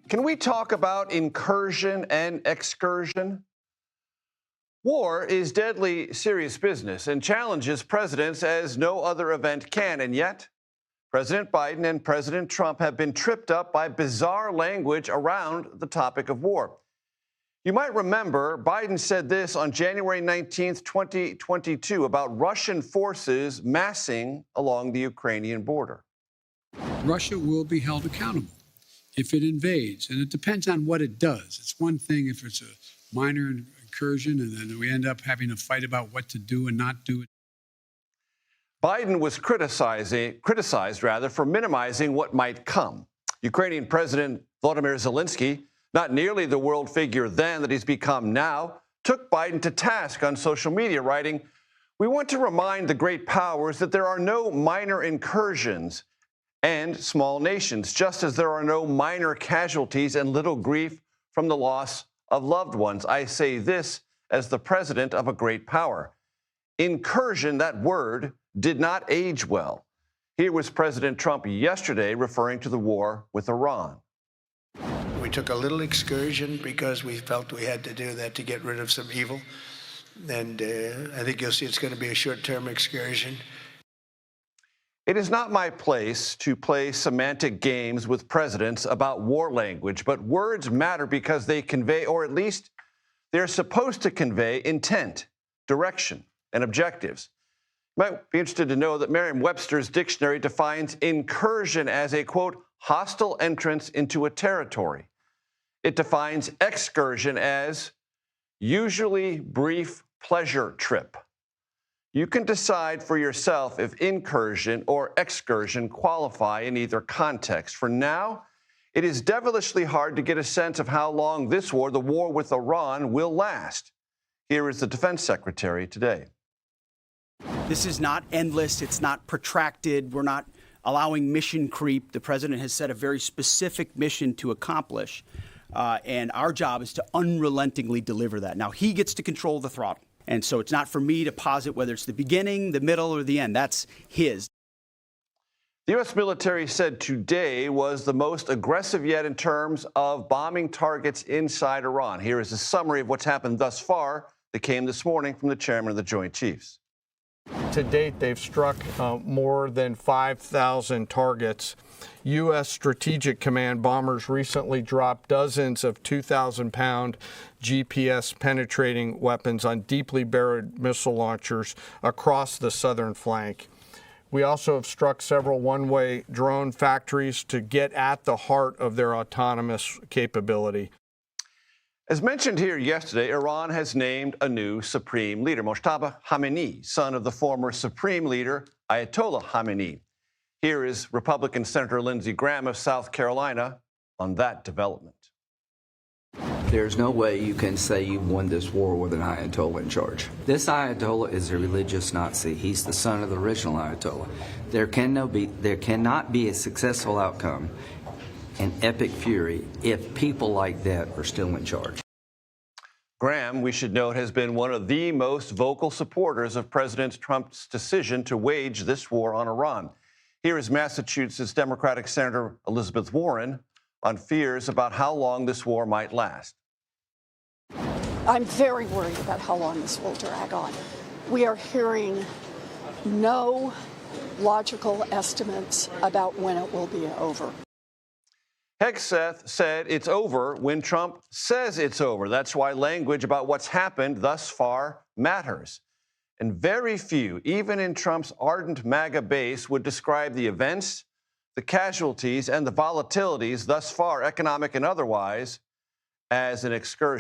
Can we talk about incursion and excursion? War is deadly serious business and challenges presidents as no other event can. And yet, President Biden and President Trump have been tripped up by bizarre language around the topic of war. You might remember Biden said this on January 19th, 2022, about Russian forces massing along the Ukrainian border. Russia will be held accountable if it invades, and it depends on what it does. It's one thing if it's a minor incursion and then we end up having a fight about what to do and not do. Biden was criticized for minimizing what might come. Ukrainian President Volodymyr Zelensky, not nearly the world figure then that he's become now, took Biden to task on social media, writing, "We want to remind the great powers that there are no minor incursions and small nations, just as there are no minor casualties and little grief from the loss of loved ones. I say this as the president of a great power." Incursion, that word, did not age well. Here was President Trump yesterday referring to the war with Iran. We took a little excursion because we felt we had to do that to get rid of some evil. And I think you'll see it's going to be a short-term excursion. It is not my place to play semantic games with presidents about war language, but words matter because they convey, or at least they're supposed to convey, intent, direction, and objectives. You might be interested to know that Merriam-Webster's dictionary defines incursion as a, quote, hostile entrance into a territory. It defines excursion as usually brief pleasure trip. You can decide for yourself if incursion or excursion qualify in either context. For now, it is devilishly hard to get a sense of how long this war, the war with Iran, will last. Here is the Defense Secretary today. This is not endless. It's not protracted. We're not allowing mission creep. The president has set a very specific mission to accomplish, and our job is to unrelentingly deliver that. Now, he gets to control the throttle. And so it's not for me to posit whether it's the beginning, the middle, or the end. That's his. The U.S. military said today was the most aggressive yet in terms of bombing targets inside Iran. Here is a summary of what's happened thus far that came this morning from the chairman of the Joint Chiefs. To date, they've struck more than 5,000 targets. U.S. Strategic Command bombers recently dropped dozens of 2,000-pound GPS-penetrating weapons on deeply buried missile launchers across the southern flank. We also have struck several one-way drone factories to get at the heart of their autonomous capability. As mentioned here yesterday, Iran has named a new supreme leader, Mojtaba Khamenei, son of the former supreme leader, Ayatollah Khamenei. Here is Republican Senator Lindsey Graham of South Carolina on that development. There's no way you can say you won this war with an Ayatollah in charge. This Ayatollah is a religious Nazi. He's the son of the original Ayatollah. There cannot be a successful outcome and epic fury if people like that are still in charge. Graham, we should note, has been one of the most vocal supporters of President Trump's decision to wage this war on Iran. Here is Massachusetts Democratic Senator Elizabeth Warren on fears about how long this war might last. I'm very worried about how long this will drag on. We are hearing no logical estimates about when it will be over. Hegseth said it's over when Trump says it's over. That's why language about what's happened thus far matters. And very few, even in Trump's ardent MAGA base, would describe the events, the casualties, and the volatilities thus far, economic and otherwise, as an excursion.